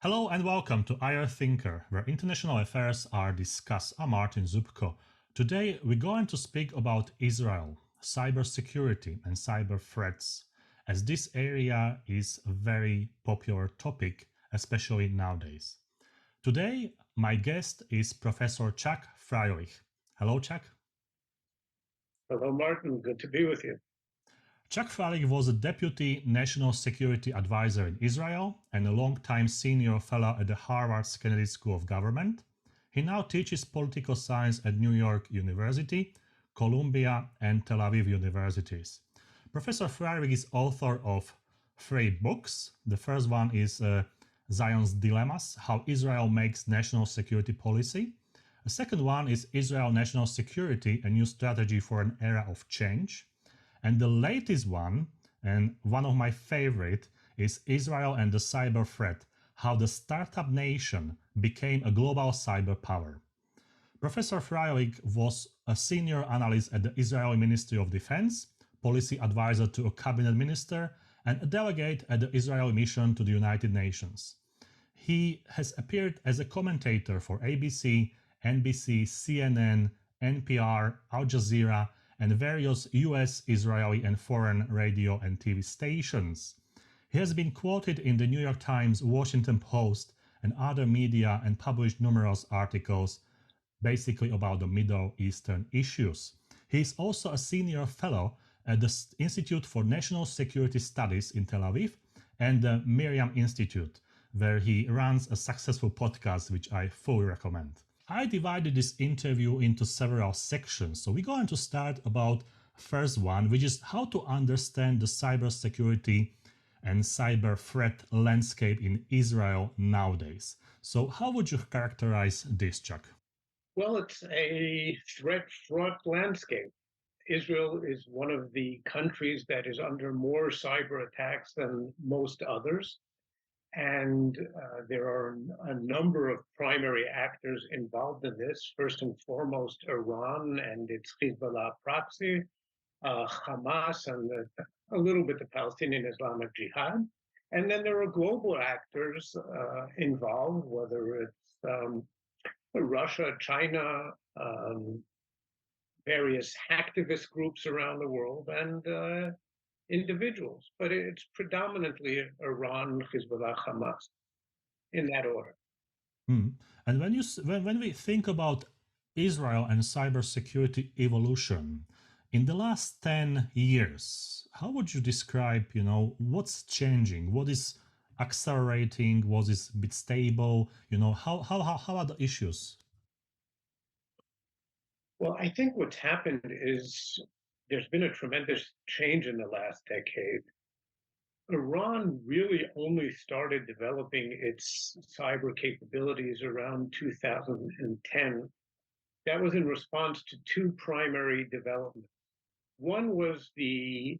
Hello and welcome to IR Thinker, where international affairs are discussed. I'm Martin Zupko. Today we're going to speak about Israel, cybersecurity and cyber threats, as this area is a very popular topic, especially nowadays. Today, my guest is Professor Chuck Freilich. Hello, Chuck. Hello, Martin. Good to be with you. Chuck Freilich was a Deputy National Security Advisor in Israel and a long-time senior fellow at the Harvard's Kennedy School of Government. He now teaches political science at New York University, Columbia, and Tel Aviv universities. Professor Freilich is author of 3 books. The first one is Zion's Dilemmas, How Israel Makes National Security Policy. The second one is Israel National Security, a New Strategy for an Era of Change. And the latest one, and one of my favorite, is Israel and the Cyber Threat, How the Startup Nation Became a Global Cyber Power. Professor Freilich was a senior analyst at the Israeli Ministry of Defense, policy advisor to a cabinet minister, and a delegate at the Israeli mission to the United Nations. He has appeared as a commentator for ABC, NBC, CNN, NPR, Al Jazeera, and various US, Israeli, and foreign radio and TV stations. He has been quoted in the New York Times, Washington Post, and other media and published numerous articles basically about the Middle Eastern issues. He is also a senior fellow at the Institute for National Security Studies in Tel Aviv and the Miriam Institute, where he runs a successful podcast, which I fully recommend. I divided this interview into several sections, so we're going to start about first one, which is how to understand the cybersecurity and cyber threat landscape in Israel nowadays. So how would you characterize this, Chuck? Well, it's a threat-fraught landscape. Israel is one of the countries that is under more cyber attacks than most others. And there are a number of primary actors involved in this. First and foremost, Iran and its Hezbollah proxy, Hamas, and a little bit the Palestinian Islamic Jihad. And then there are global actors involved, whether it's Russia, China, various hacktivist groups around the world, and individuals, but it's predominantly Iran, Hezbollah, Hamas, in that order. And when we think about Israel and cybersecurity evolution in the last 10 years, how would you describe, what's changing? What is accelerating? What is a bit stable? How are the issues? Well, I think what's happened is there's been a tremendous change in the last decade. Iran really only started developing its cyber capabilities around 2010. That was in response to 2 primary developments. One was the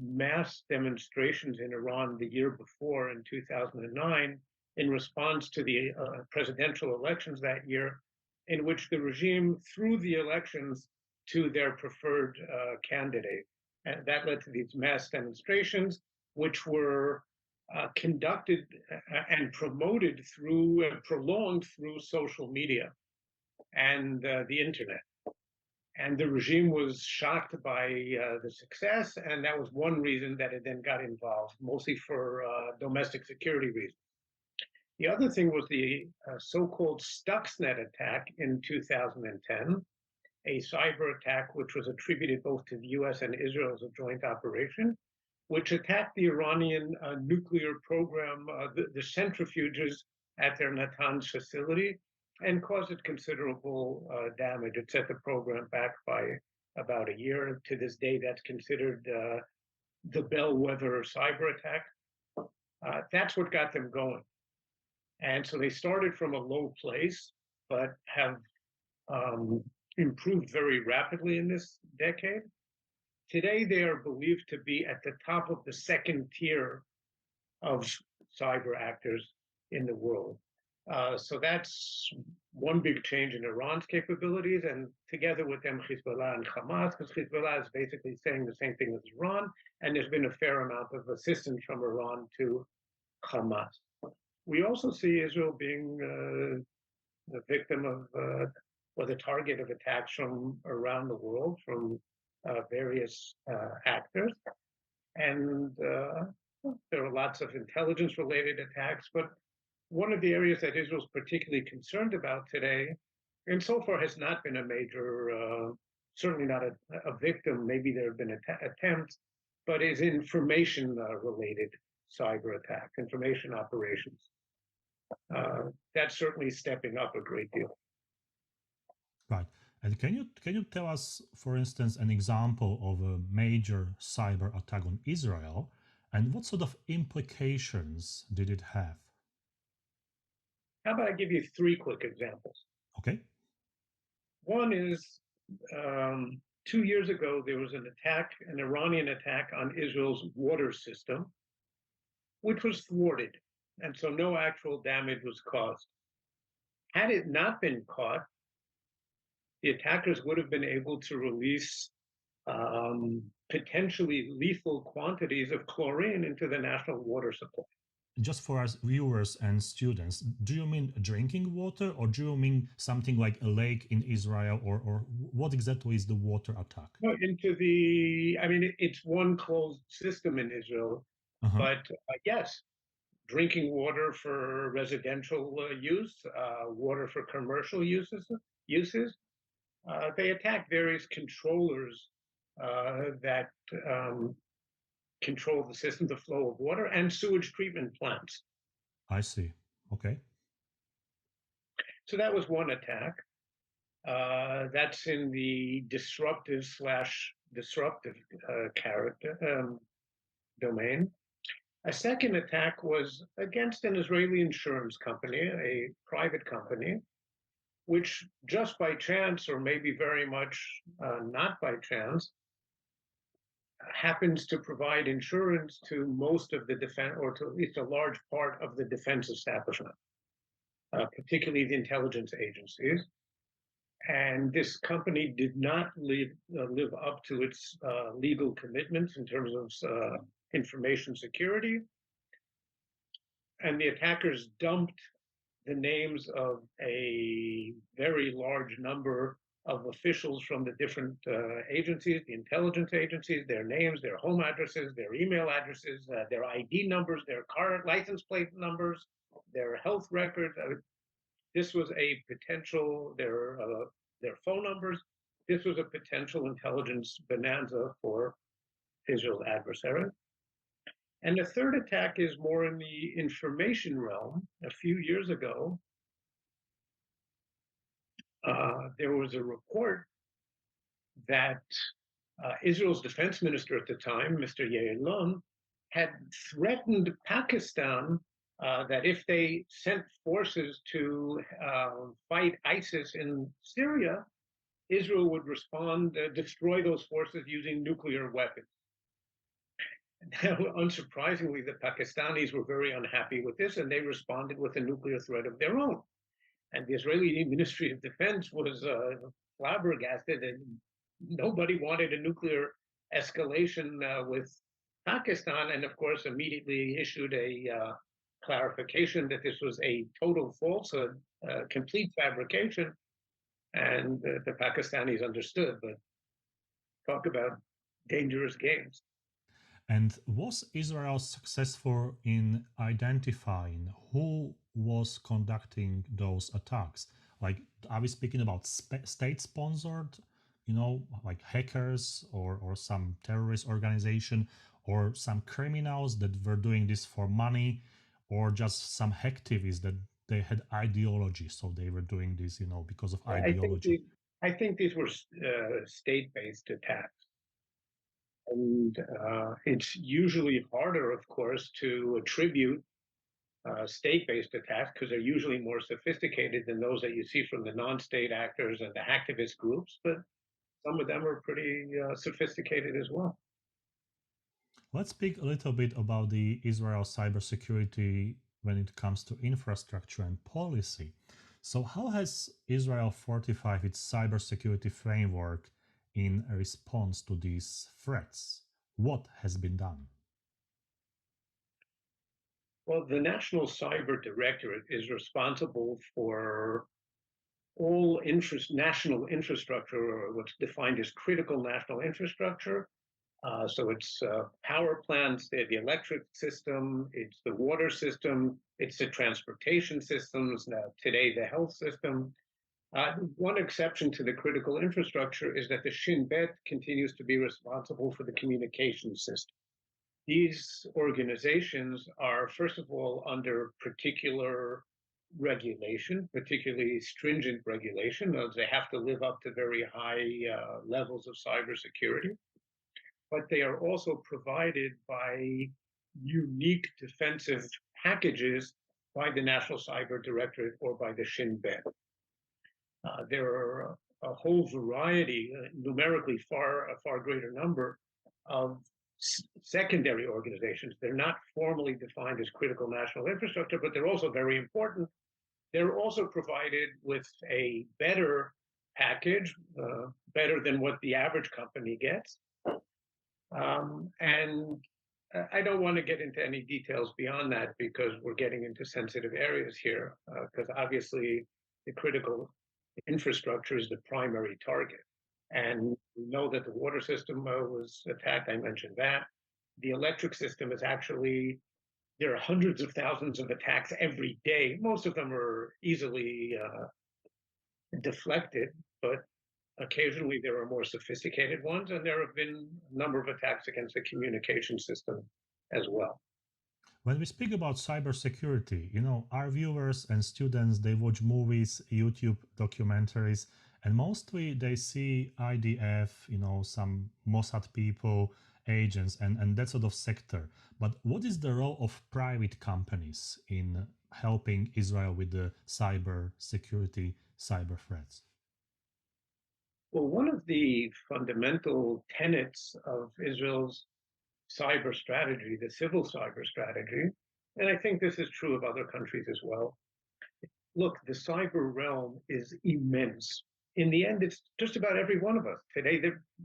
mass demonstrations in Iran the year before in 2009 in response to the presidential elections that year, in which the regime threw the elections to their preferred candidate. And that led to these mass demonstrations, which were conducted and promoted through, prolonged through social media and the internet. And the regime was shocked by the success, and that was one reason that it then got involved, mostly for domestic security reasons. The other thing was the so-called Stuxnet attack in 2010, a cyber attack which was attributed both to the US and Israel as a joint operation, which attacked the Iranian nuclear program, the centrifuges at their Natanz facility, and caused it considerable damage. It set the program back by about a year. To this day, that's considered the bellwether cyber attack. That's what got them going. And so they started from a low place, but have improved very rapidly in this decade. Today, they are believed to be at the top of the second tier of cyber actors in the world. So that's one big change in Iran's capabilities, and together with them, Hezbollah and Hamas, because Hezbollah is basically saying the same thing as Iran, and there's been a fair amount of assistance from Iran to Hamas. We also see Israel being the victim of or the target of attacks from around the world from various actors. And there are lots of intelligence-related attacks, but one of the areas that Israel's particularly concerned about today, and so far has not been a major, certainly not a victim, maybe there have been attempts, but is information-related cyber attacks, information operations. That's certainly stepping up a great deal. Right. And can you tell us, for instance, an example of a major cyber attack on Israel, and what sort of implications did it have? How about I give you three quick examples? Okay. One is 2 years ago, there was an attack, an Iranian attack on Israel's water system, which was thwarted. And so no actual damage was caused. Had it not been caught, the attackers would have been able to release potentially lethal quantities of chlorine into the national water supply. Just for us viewers and students, do you mean drinking water, or do you mean something like a lake in Israel, or what exactly is the water attack? No, it's one closed system in Israel, but yes, drinking water for residential use, water for commercial uses. They attack various controllers that control the system, the flow of water, and sewage treatment plants. I see. Okay. So that was one attack. That's in the disruptive character domain. A second attack was against an Israeli insurance company, a private company, which just by chance, or maybe very much not by chance, happens to provide insurance to most of the defense, or to at least a large part of the defense establishment, particularly the intelligence agencies. And this company did not live up to its legal commitments in terms of information security. And the attackers dumped the names of a very large number of officials from the different agencies, the intelligence agencies, their names, their home addresses, their email addresses, their ID numbers, their car license plate numbers, their health records. This was a potential, their phone numbers. This was a potential intelligence bonanza for Israel's adversary. And the third attack is more in the information realm. A few years ago, there was a report that Israel's defense minister at the time, Mr. Yair, had threatened Pakistan that if they sent forces to fight ISIS in Syria, Israel would respond, destroy those forces using nuclear weapons. Now, unsurprisingly, the Pakistanis were very unhappy with this, and they responded with a nuclear threat of their own. And the Israeli Ministry of Defense was flabbergasted, and nobody wanted a nuclear escalation with Pakistan, and of course immediately issued a clarification that this was a total falsehood, complete fabrication, and the Pakistanis understood. But talk about dangerous games. And was Israel successful in identifying who was conducting those attacks? Like, are we speaking about state-sponsored, like hackers or some terrorist organization, or some criminals that were doing this for money, or just some hacktivists that they had ideology, so they were doing this, because of ideology? I think these were state-based attacks. And it's usually harder, of course, to attribute state-based attacks because they're usually more sophisticated than those that you see from the non-state actors and the activist groups, but some of them are pretty sophisticated as well. Let's speak a little bit about the Israel cybersecurity when it comes to infrastructure and policy. So how has Israel fortified its cybersecurity framework in response to these threats? What has been done? Well, the National Cyber Directorate is responsible for all national infrastructure, or what's defined as critical national infrastructure. So it's power plants, the electric system, it's the water system, it's the transportation systems, now today the health system. One exception to the critical infrastructure is that the Shin Bet continues to be responsible for the communication system. These organizations are, first of all, under particular regulation, particularly stringent regulation, as they have to live up to very high levels of cybersecurity. But they are also provided by unique defensive packages by the National Cyber Directorate or by the Shin Bet. There are a whole variety, numerically a far greater number of secondary organizations. They're not formally defined as critical national infrastructure, but they're also very important. They're also provided with a better package, better than what the average company gets. And I don't want to get into any details beyond that because we're getting into sensitive areas here, because obviously the critical infrastructure is the primary target. And we know that the water system was attacked. I mentioned that. The electric system is actually, there are hundreds of thousands of attacks every day. Most of them are easily deflected, but occasionally there are more sophisticated ones, and there have been a number of attacks against the communication system as well. When we speak about cybersecurity, our viewers and students, they watch movies, YouTube documentaries, and mostly they see IDF, some Mossad people, agents, and that sort of sector. But what is the role of private companies in helping Israel with the cyber security, cyber threats? Well, one of the fundamental tenets of Israel's cyber strategy, the civil cyber strategy, and I think this is true of other countries as well. Look, the cyber realm is immense. In the end, it's just about every one of us. Today,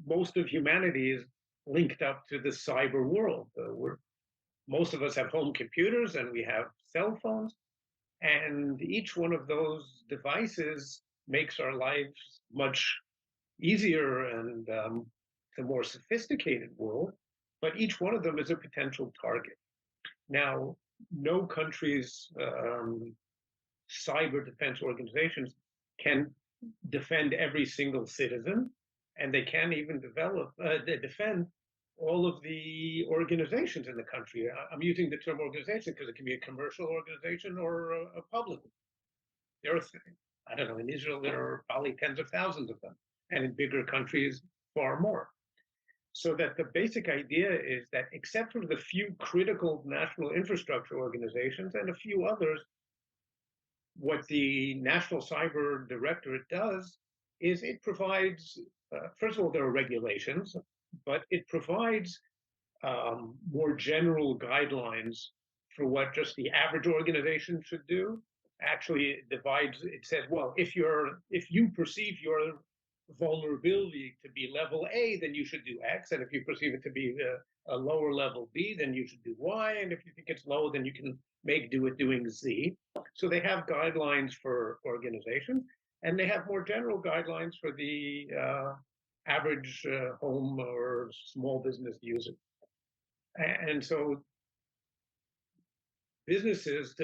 most of humanity is linked up to the cyber world. Most of us have home computers and we have cell phones, and each one of those devices makes our lives much easier and a more sophisticated world, but each one of them is a potential target. Now, no country's cyber defense organizations can defend every single citizen, and they can't even defend all of the organizations in the country. I'm using the term organization because it can be a commercial organization or a public one. There are, I don't know, in Israel there are probably tens of thousands of them, and in bigger countries far more. So that the basic idea is that except for the few critical national infrastructure organizations and a few others, what the National Cyber Directorate does is it provides, first of all, there are regulations, but it provides more general guidelines for what just the average organization should do. Actually, it says, well, if you perceive your vulnerability to be level A, then you should do X. And if you perceive it to be a lower level B, then you should do Y. And if you think it's low, then you can make do with doing Z. So they have guidelines for organizations, and they have more general guidelines for the average home or small business user. And so businesses,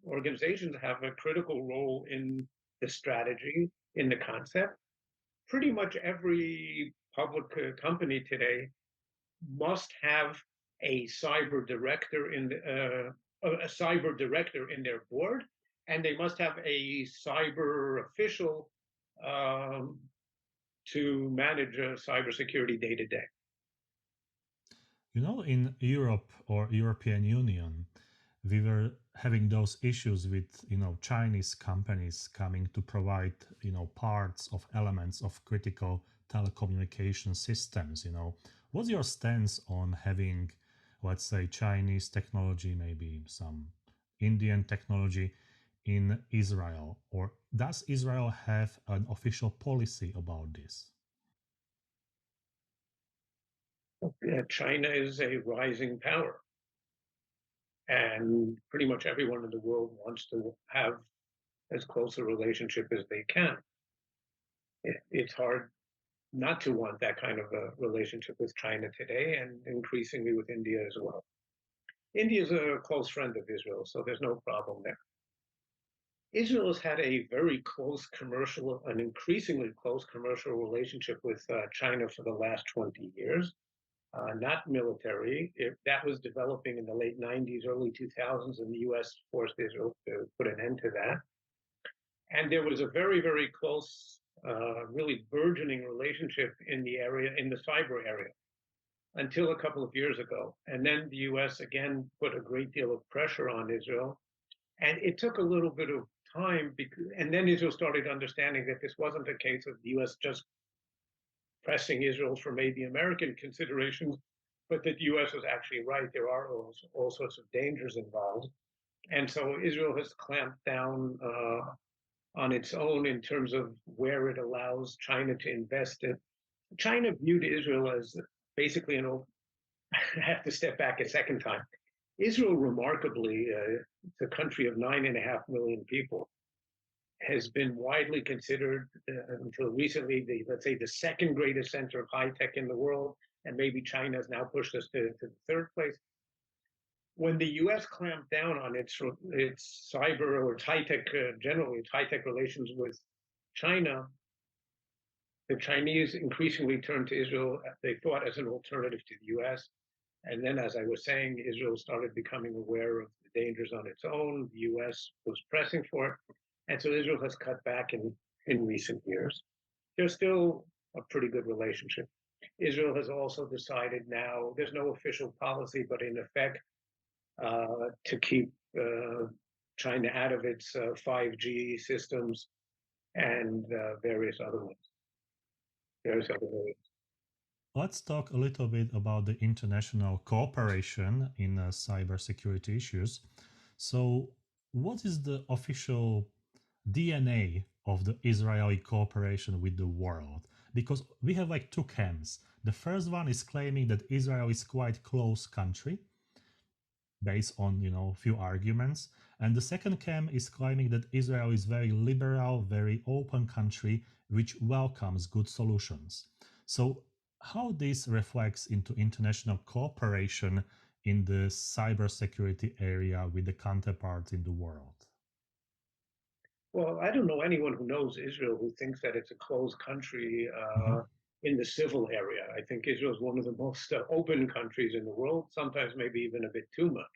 organizations have a critical role in the strategy, in the concept. Pretty much every public company today must have a cyber director in their board, and they must have a cyber official to manage cybersecurity day to day. In Europe or European Union, we were having those issues with, Chinese companies coming to provide, parts of elements of critical telecommunication systems. What's your stance on having, let's say, Chinese technology, maybe some Indian technology in Israel? Or does Israel have an official policy about this? China is a rising power. And pretty much everyone in the world wants to have as close a relationship as they can. It's hard not to want that kind of a relationship with China today, and increasingly with India as well. India is a close friend of Israel, so there's no problem there. Israel has had a very close commercial, an increasingly close commercial relationship with China for the last 20 years, not military. That was developing in the late 90s, early 2000s, and the US forced Israel to put an end to that. And there was a very, very close, really burgeoning relationship in the area, in the cyber area, until a couple of years ago. And then the US again put a great deal of pressure on Israel. And it took a little bit of time, and then Israel started understanding that this wasn't a case of the US just pressing Israel for maybe American considerations, but that the US was actually right. There are all sorts of dangers involved. And so Israel has clamped down on its own in terms of where it allows China to invest it. China viewed Israel as basically I have to step back a second time. Israel, remarkably, it's a country of 9.5 million people, has been widely considered until recently let's say, the second greatest center of high tech in the world, and maybe China has now pushed us to the third place. When the U.S. clamped down on its cyber or its high tech, generally its high tech relations with China, the Chinese increasingly turned to Israel, they thought, as an alternative to the U.S. And then, as I was saying, Israel started becoming aware of the dangers on its own. The U.S. was pressing for it. And so Israel has cut back in recent years. There's still a pretty good relationship. Israel has also decided now, there's no official policy, but in effect, to keep China out of its 5G systems and various other ones. Various other areas. Let's talk a little bit about the international cooperation in cybersecurity issues. So, what is the official DNA of the Israeli cooperation with the world? Because we have like two camps. The first one is claiming that Israel is quite close country based on few arguments, and the second camp is claiming that Israel is very liberal, very open country which welcomes good solutions. So how this reflects into international cooperation in the cybersecurity area with the counterparts in the world? Well, I don't know anyone who knows Israel who thinks that it's a closed country in the civil area. I think Israel is one of the most open countries in the world, sometimes maybe even a bit too much.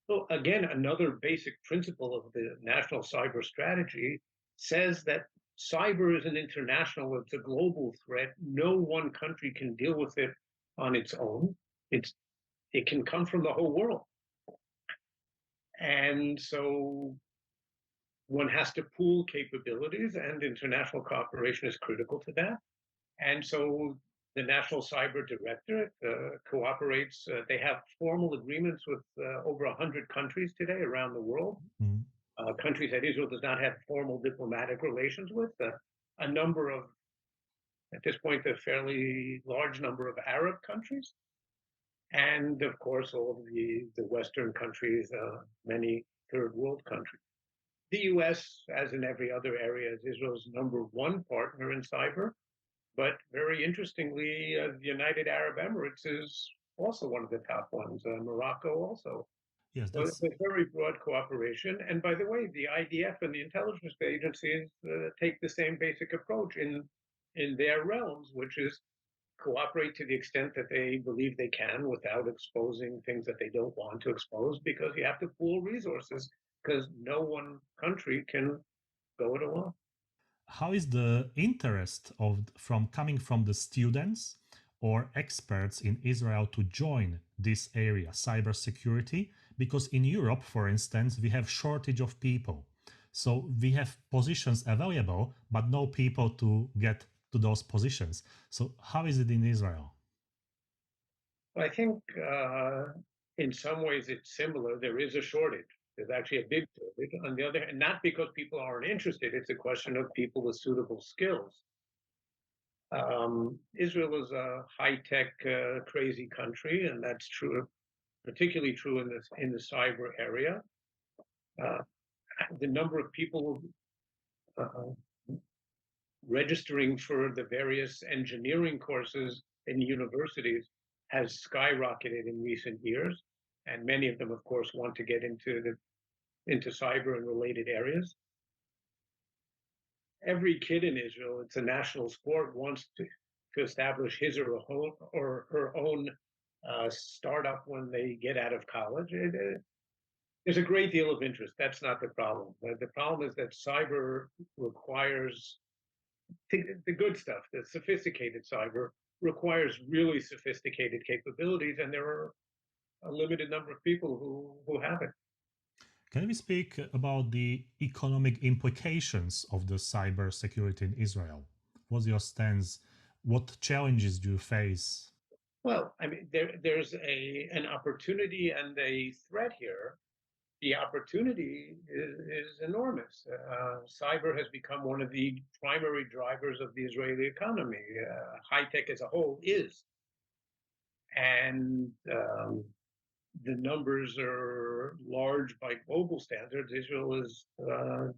Well, again, another basic principle of the national cyber strategy says that cyber is an international, it's a global threat. No one country can deal with it on its own. It can come from the whole world. And so one has to pool capabilities, and international cooperation is critical to that. And so the National Cyber Directorate cooperates. They have formal agreements with over 100 countries today around the world. Mm. Countries that Israel does not have formal diplomatic relations with. A number of, at this point, a fairly large number of Arab countries. And of course, all of the Western countries, many third world countries. The US, as in every other area, is Israel's number one partner in cyber. But very interestingly, the United Arab Emirates is also one of the top ones. Morocco also. Yes, So that's it's a very broad cooperation. And by the way, the IDF and the intelligence agencies take the same basic approach in their realms, which is cooperate to the extent that they believe they can without exposing things that they don't want to expose, because you have to pool resources, because no one country can go it alone. how is the interest from coming from the students or experts in Israel to join this area, cybersecurity? Because in Europe, for instance, we have shortage of people. So we have positions available, but no people to get to those positions. So how is it in Israel? I think in some ways it's similar. There is a shortage. There's actually a big shortage. On the other hand, not because people aren't interested, it's a question of people with suitable skills. Israel is a high-tech, crazy country, and that's true particularly true in the cyber area. The number of people registering for the various engineering courses in universities has skyrocketed in recent years, and many of them, of course, want to get into cyber and related areas. Every kid in Israel, it's a national sport, wants to establish his or her own startup when they get out of college. There's a great deal of interest. That's not the problem. The problem is that cyber requires the good stuff. The sophisticated cyber requires really sophisticated capabilities, and there are a limited number of people who have it. Can we speak about the economic implications of the cybersecurity in Israel? What's your stance? What challenges do you face? Well, I mean, there's an opportunity and a threat here. The opportunity is enormous. Cyber has become one of the primary drivers of the Israeli economy. High tech as a whole is. And the numbers are large by global standards. Israel is the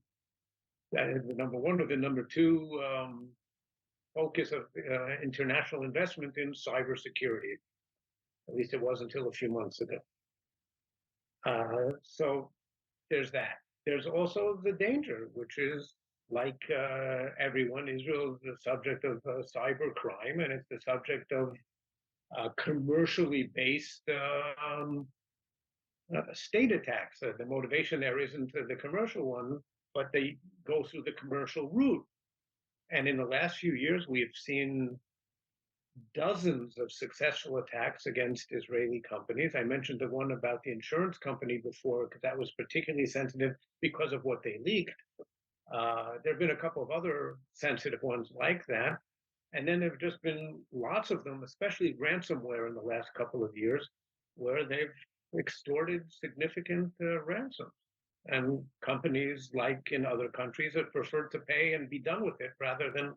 number one or the number two focus of international investment in cybersecurity. At least it was until a few months ago. So there's that. There's also the danger, which is, like everyone, Israel is the subject of cyber crime, and it's the subject of commercially based state attacks. The motivation there isn't the commercial one, but they go through the commercial route. And in the last few years, we've seen dozens of successful attacks against Israeli companies. I mentioned the one about the insurance company before, because that was particularly sensitive because of what they leaked. There have been a couple of other sensitive ones like that. And then there have just been lots of them, especially ransomware in the last couple of years, where they've extorted significant ransoms. And companies, like in other countries, have preferred to pay and be done with it rather than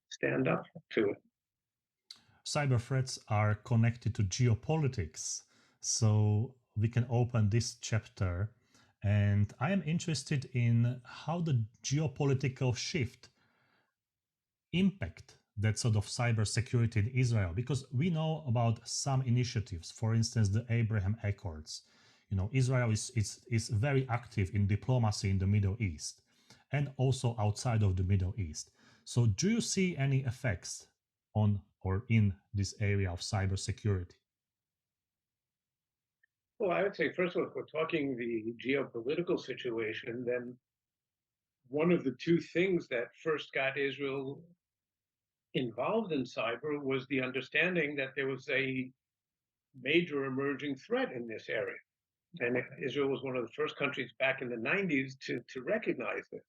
stand up to it. Cyber threats are connected to geopolitics, so we can open this chapter. And I am interested in how the geopolitical shift impact that sort of cybersecurity in Israel, because we know about some initiatives, for instance, the Abraham Accords. You know, Israel is very active in diplomacy in the Middle East and also outside of the Middle East. So do you see any effects on or in this area of cybersecurity? Well, I would say, first of all, if we're talking the geopolitical situation, then one of the two things that first got Israel involved in cyber was the understanding that there was a major emerging threat in this area. And Israel was one of the first countries back in the 90s to recognize this.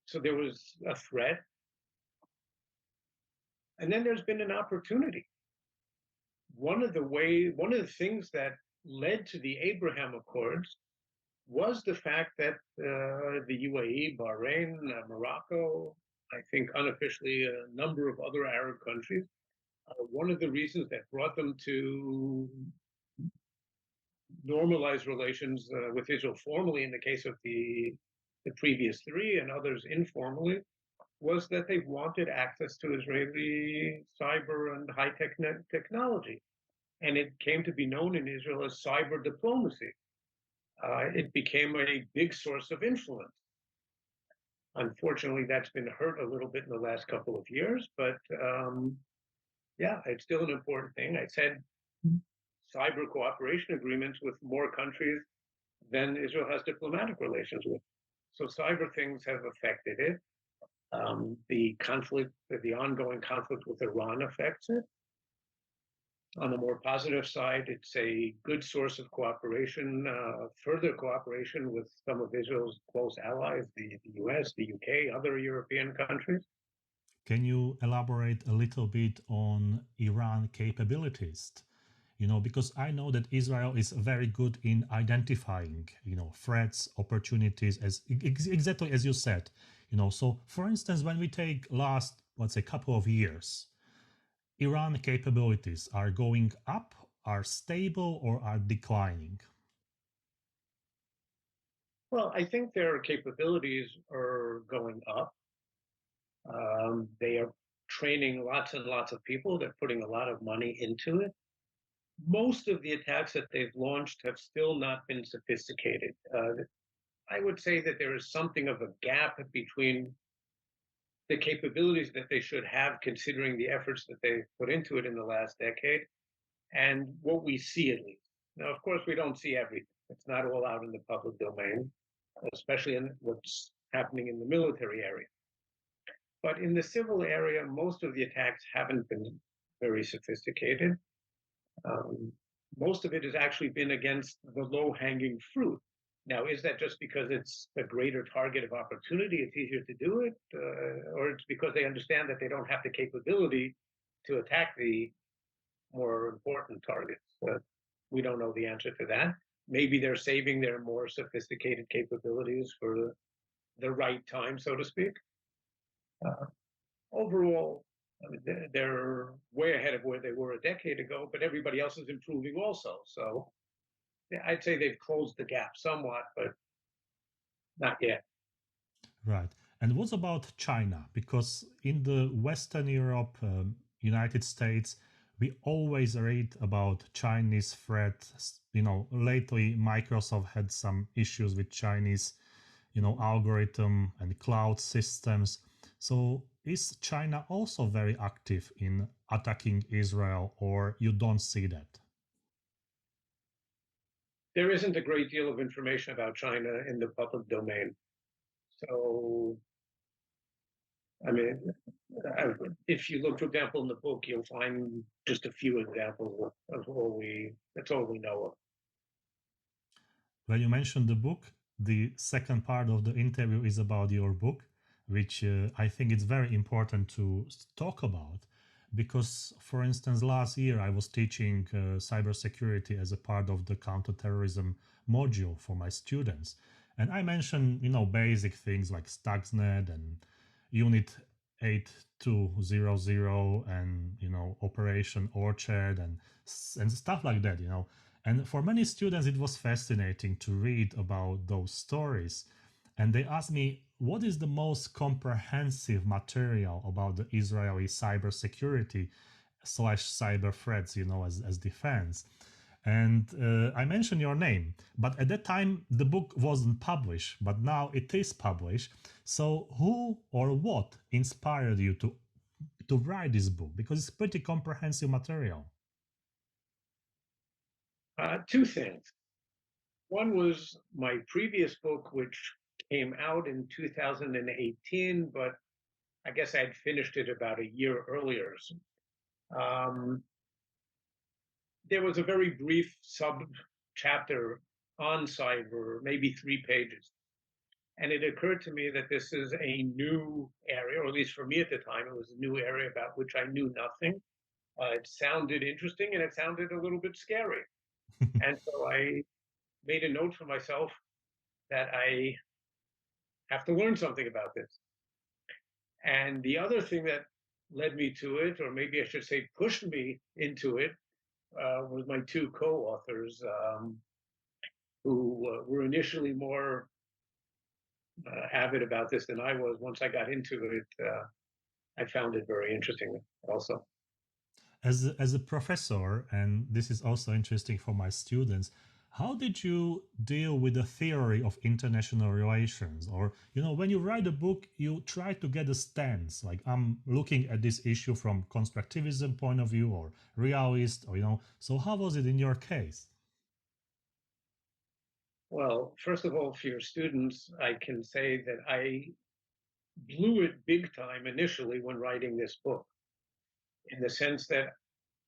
So there was a threat. And then there's been an opportunity. One of the things that led to the Abraham Accords was the fact that the UAE, Bahrain, Morocco, I think unofficially a number of other Arab countries, one of the reasons that brought them to normalize relations with Israel formally in the case of the previous three and others informally was that they wanted access to Israeli cyber and high-tech technology. And it came to be known in Israel as cyber diplomacy. It became a big source of influence. Unfortunately, that's been hurt a little bit in the last couple of years, but yeah, it's still an important thing. I said cyber cooperation agreements with more countries than Israel has diplomatic relations with. So cyber things have affected it. The ongoing conflict with Iran affects it. On the more positive side, it's a good source of cooperation, further cooperation with some of Israel's close allies, the US, the UK, other European countries. Can you elaborate a little bit on Iran capabilities? You know, because I know that Israel is very good in identifying, you know, threats, opportunities, as exactly as you said. You know, so for instance, when we take last, let's say, couple of years, Iran capabilities are going up are stable or are declining? Well, I think their capabilities are going up. They are training lots and lots of people. They're putting a lot of money into it. Most of the attacks that they've launched have still not been sophisticated. I would say that there is something of a gap between the capabilities that they should have, considering the efforts that they've put into it in the last decade, and what we see at least. Now, of course, we don't see everything. It's not all out in the public domain, especially in what's happening in the military area. But in the civil area, most of the attacks haven't been very sophisticated. Um, Most of it has actually been against the low-hanging fruit. Now, is that just because it's a greater target of opportunity, it's easier to do it, or it's because they understand that they don't have the capability to attack the more important targets? We don't know the answer to that. Maybe they're saving their more sophisticated capabilities for the right time, so to speak. Overall, I mean, they're way ahead of where they were a decade ago, but everybody else is improving also. So I'd say they've closed the gap somewhat, but not yet. Right. And what about China? Because in the Western Europe, United States, we always read about Chinese threats. Lately Microsoft had some issues with Chinese, algorithm and cloud systems. So is China also very active in attacking Israel, or you don't see that? There isn't a great deal of information about China in the public domain. So, I mean, if you look, for example, in the book, you'll find just a few examples of that's all we know of. When you mentioned the book, the second part of the interview is about your book, which I think it's very important to talk about. Because, for instance, last year I was teaching cybersecurity as a part of the counterterrorism module for my students. And I mentioned, basic things like Stuxnet and Unit 8200 and, Operation Orchard and stuff like that. And for many students, it was fascinating to read about those stories. And they asked me, what is the most comprehensive material about the Israeli cybersecurity / cyber threats, as defense? And I mentioned your name, but at that time the book wasn't published, but now it is published. So who or what inspired you to write this book? Because it's pretty comprehensive material. Two things. One was my previous book, which came out in 2018, but I guess I'd finished it about a year earlier. There was a very brief sub chapter on cyber, maybe 3 pages. And it occurred to me that this is a new area, or at least for me at the time, it was a new area about which I knew nothing. It sounded interesting and it sounded a little bit scary. And so I made a note for myself that I have to learn something about this. And the other thing that led me to it, or maybe I should say pushed me into it, was my 2 co-authors, who were initially more avid about this than I was. Once I got into it, I found it very interesting also. As a professor, and this is also interesting for my students, how did you deal with the theory of international relations? Or, when you write a book, you try to get a stance, like I'm looking at this issue from constructivism point of view or realist, or, so how was it in your case? Well, first of all, for your students, I can say that I blew it big time initially when writing this book, in the sense that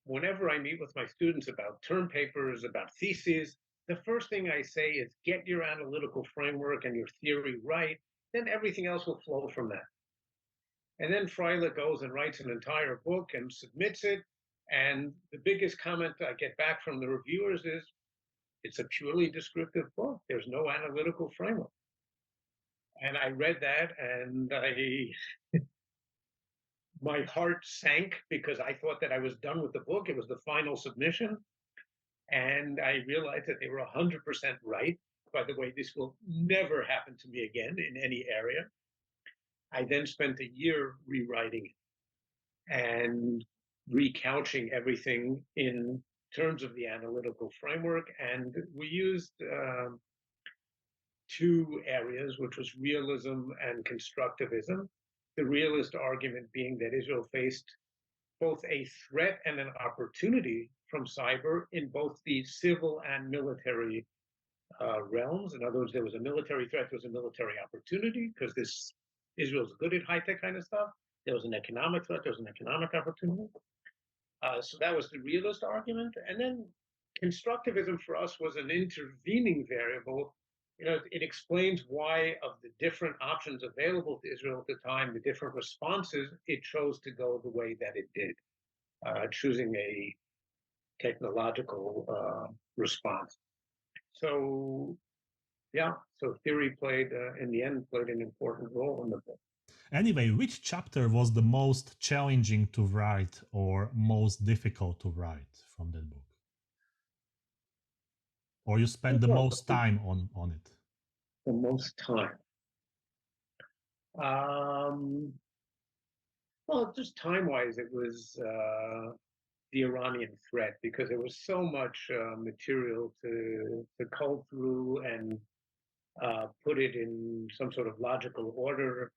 whenever I meet with my students about term papers, about theses, the first thing I say is get your analytical framework and your theory right, then everything else will flow from that. And then Freilich goes and writes an entire book and submits it. And the biggest comment I get back from the reviewers is, it's a purely descriptive book. There's no analytical framework. And I read that and my heart sank because I thought that I was done with the book. It was the final submission. And I realized that they were 100% right. By the way, this will never happen to me again in any area. I then spent a year rewriting it and recouching everything in terms of the analytical framework. And we used two areas, which was realism and constructivism. The realist argument being that Israel faced both a threat and an opportunity from cyber in both the civil and military realms. In other words, there was a military threat, there was a military opportunity, because this Israel's good at high-tech kind of stuff. There was an economic threat, there was an economic opportunity. So that was the realist argument. And then constructivism for us was an intervening variable. It explains why, of the different options available to Israel at the time, the different responses, it chose to go the way that it did, choosing a technological response. So, yeah, so theory played, in the end, played an important role in the book. Anyway, which chapter was the most challenging to write or most difficult to write from that book? Or you spent the most time on it? The most time. Well, just time-wise, it was the Iranian threat, because there was so much material to cull through and put it in some sort of logical order.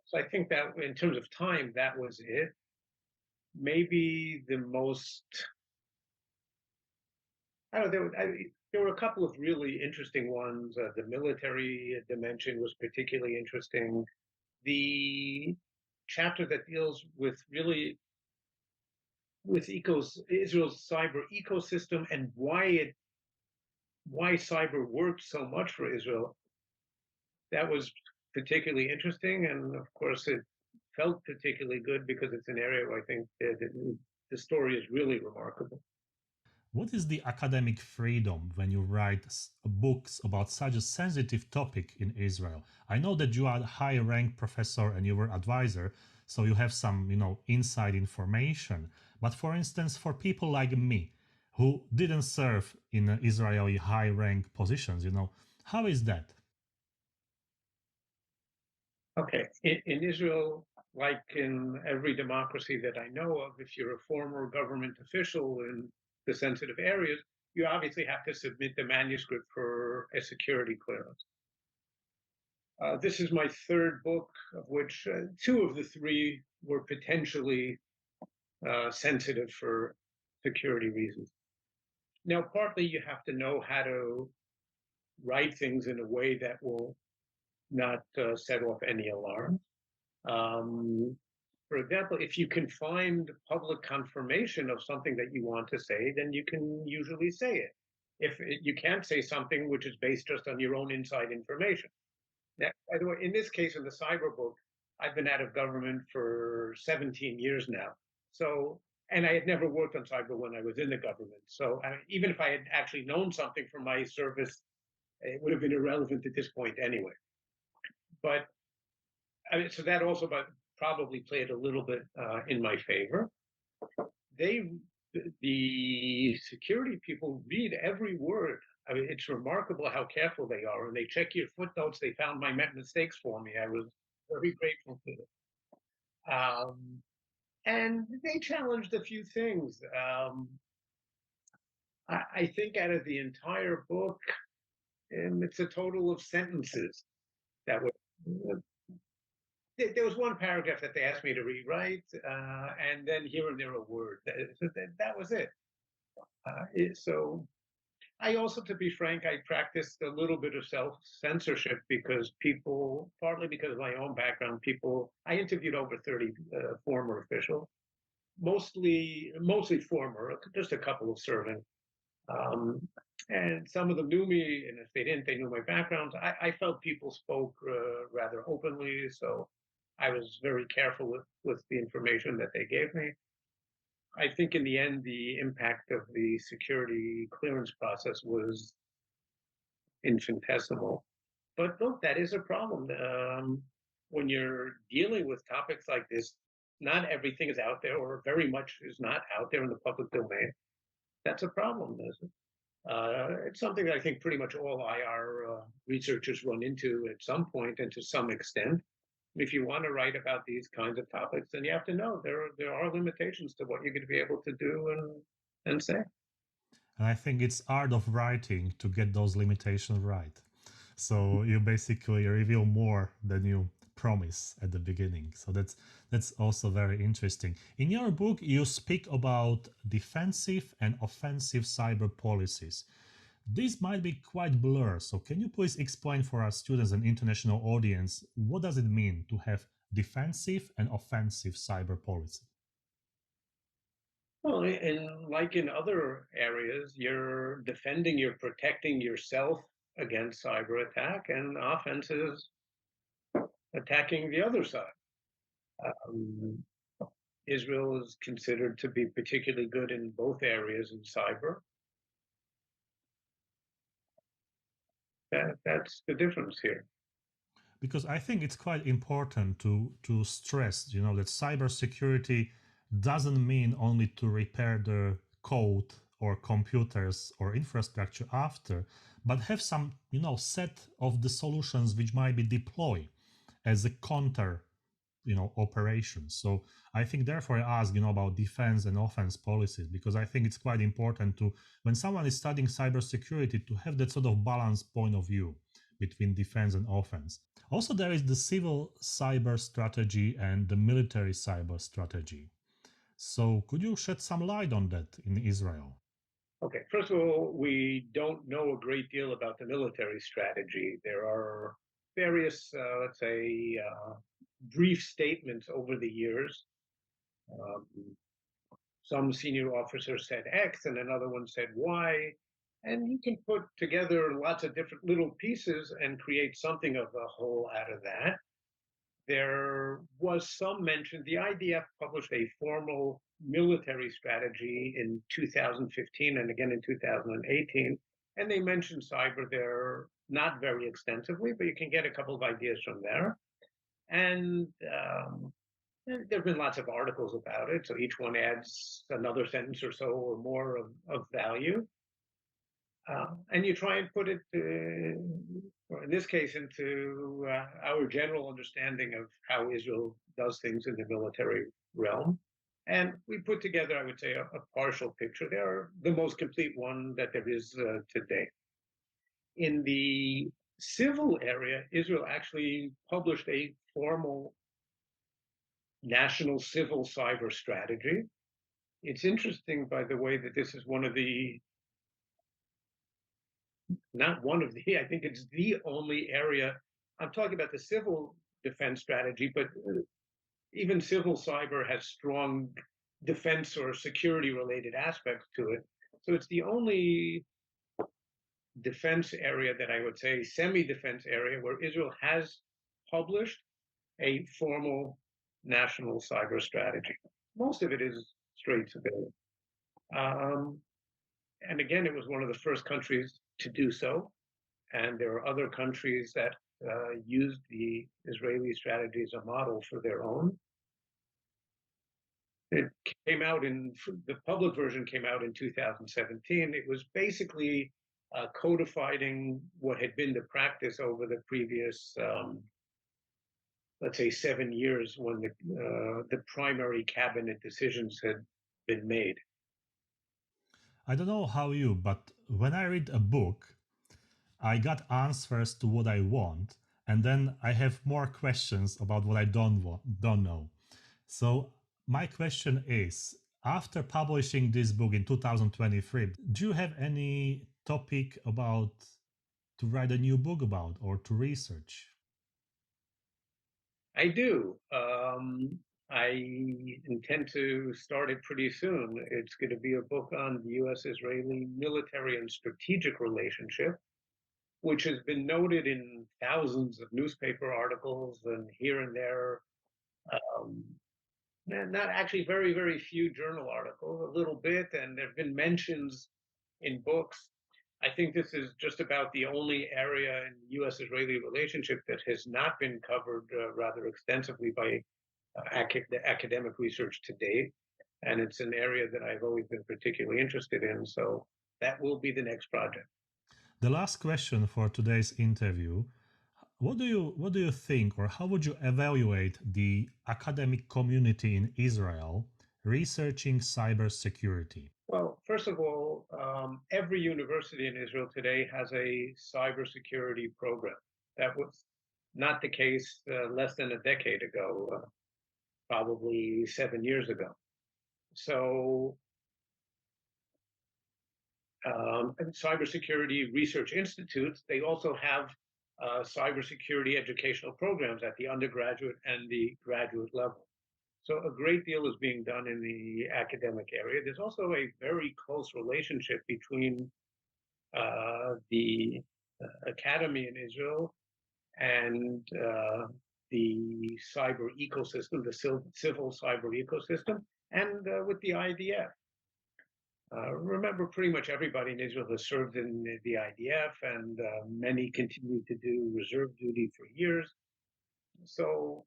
So I think that in terms of time, that was it. Maybe the most, I don't know, there were a couple of really interesting ones. The military dimension was particularly interesting. The chapter that deals with really with Israel's cyber ecosystem and why cyber worked so much for Israel, that was particularly interesting. And of course, it felt particularly good because it's an area where I think the story is really remarkable. What is the academic freedom when you write books about such a sensitive topic in Israel? I know that you are a high-ranked professor and you were advisor, so you have some, inside information. But for instance, for people like me, who didn't serve in Israeli high-rank positions, how is that? Okay, in Israel, like in every democracy that I know of, if you're a former government official in the sensitive areas, you obviously have to submit the manuscript for a security clearance. This is my third book, of which two of the three were potentially sensitive for security reasons. Now, partly you have to know how to write things in a way that will not set off any alarms. For example, if you can find public confirmation of something that you want to say, then you can usually say it. If you can't say something which is based just on your own inside information. Now, by the way, in this case, in the cyber book, I've been out of government for 17 years now. So, and I had never worked on cyber when I was in the government. So even if I had actually known something from my service, it would have been irrelevant at this point anyway. But so that also probably played a little bit in my favor. The security people read every word. I mean, it's remarkable how careful they are, and they check your footnotes. They found my mistakes for me. I was very grateful to them. And they challenged a few things. I think out of the entire book, it's a total of sentences that were. There was one paragraph that they asked me to rewrite, and then here and there a word. That was it. So I also, to be frank, I practiced a little bit of self-censorship because people, partly because of my own background, I interviewed over 30 former officials, mostly former, just a couple of serving. And some of them knew me, and if they didn't, they knew my background. I felt people spoke rather openly, so I was very careful with the information that they gave me. I think in the end, the impact of the security clearance process was infinitesimal. But look, that is a problem. When you're dealing with topics like this, not everything is out there, or very much is not out there in the public domain. that's a problem, isn't it? It's something that I think pretty much all IR researchers run into at some point and to some extent. If you want to write about these kinds of topics, then you have to know there are limitations to what you're going to be able to do and say. And I think it's art of writing to get those limitations right. So you basically reveal more than you promise at the beginning. So that's also very interesting. In your book, you speak about defensive and offensive cyber policies. This might be quite blurred. So can you please explain for our students and international audience what does it mean to have defensive and offensive cyber policy? Well, and like in other areas, you're defending, you're protecting yourself against cyber attack, and offenses attacking the other side. Um, Israel is considered to be particularly good in both areas in cyber. That's the difference here. Because I think it's quite important to stress, that cybersecurity doesn't mean only to repair the code or computers or infrastructure after, but have some, set of the solutions which might be deployed as a counter operations. So I think therefore I ask, about defense and offense policies, because I think it's quite important to, when someone is studying cybersecurity, to have that sort of balanced point of view between defense and offense. Also, there is the civil cyber strategy and the military cyber strategy. So could you shed some light on that in Israel? Okay, first of all, we don't know a great deal about the military strategy. There are various, let's say, brief statements over the years. Um, some senior officer said X and another one said Y. And you can put together lots of different little pieces and create something of a whole out of that. There was some mention, the IDF published a formal military strategy in 2015 and again in 2018. And they mentioned cyber there, not very extensively, but you can get a couple of ideas from there. And there have been lots of articles about it. So each one adds another sentence or so or more of value. And you try and put it, or in this case, into our general understanding of how Israel does things in the military realm. And we put together, I would say, a partial picture. They are the most complete one that there is today. In the civil area, Israel actually published a formal national civil cyber strategy. It's interesting, by the way, that this is one of the, not one of the, I think it's the only area. I'm talking about the civil defense strategy, but even civil cyber has strong defense or security related aspects to it. So it's the only defense area that I would say, semi-defense area, where Israel has published a formal national cyber strategy. Most of it is straight civilian. And again, it was one of the first countries to do so. And there are other countries that used the Israeli strategy as a model for their own. It came out the public version came out in 2017. It was basically codifying what had been the practice over the previous, let's say, 7 years when the primary cabinet decisions had been made. I don't know how you, but when I read a book, I got answers to what I want, and then I have more questions about what I don't know. So my question is, after publishing this book in 2023, do you have any topic about to write a new book about or to research? I do. I intend to start it pretty soon. It's going to be a book on the U.S.-Israeli military and strategic relationship, which has been noted in thousands of newspaper articles and here and there. Um, not actually very, very few journal articles, a little bit, and there have been mentions in books. I think this is just about the only area in the U.S.-Israeli relationship that has not been covered rather extensively by academic research to date. And it's an area that I've always been particularly interested in. So that will be the next project. The last question for today's interview. What do you think, or how would you evaluate the academic community in Israel researching cybersecurity? Well, first of all, every university in Israel today has a cybersecurity program. That was not the case less than a decade ago, probably 7 years ago. So, cybersecurity research institutes, they also have cybersecurity educational programs at the undergraduate and the graduate level. So a great deal is being done in the academic area. There's also a very close relationship between the academy in Israel and the cyber ecosystem, the civil cyber ecosystem, and with the IDF. Remember, pretty much everybody in Israel has served in the IDF, and many continue to do reserve duty for years. So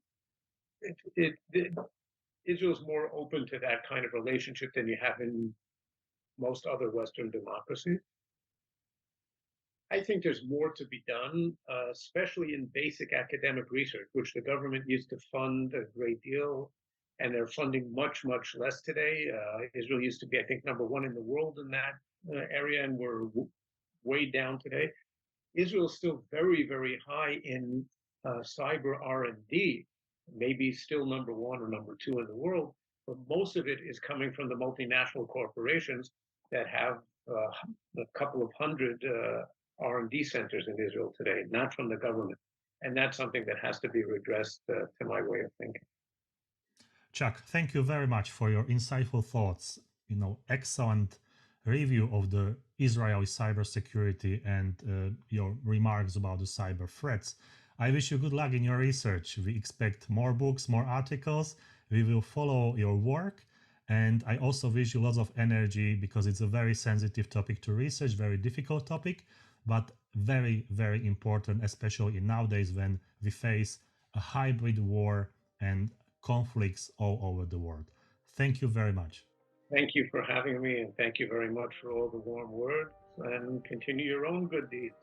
Israel's more open to that kind of relationship than you have in most other Western democracies. I think there's more to be done, especially in basic academic research, which the government used to fund a great deal, and they're funding much, much less today. Israel used to be, I think, #1 in the world in that area, and we're way down today. Israel's still very, very high in cyber R&D, maybe still #1 or #2 in the world, but most of it is coming from the multinational corporations that have a couple of hundred R&D centers in Israel today, not from the government. And that's something that has to be redressed to my way of thinking. Chuck, thank you very much for your insightful thoughts. Excellent review of the Israeli cybersecurity and your remarks about the cyber threats. I wish you good luck in your research. We expect more books, more articles. We will follow your work. And I also wish you lots of energy because it's a very sensitive topic to research, very difficult topic, but very, very important, especially nowadays when we face a hybrid war and conflicts all over the world. Thank you very much. Thank you for having me, and thank you very much for all the warm words, and continue your own good deeds.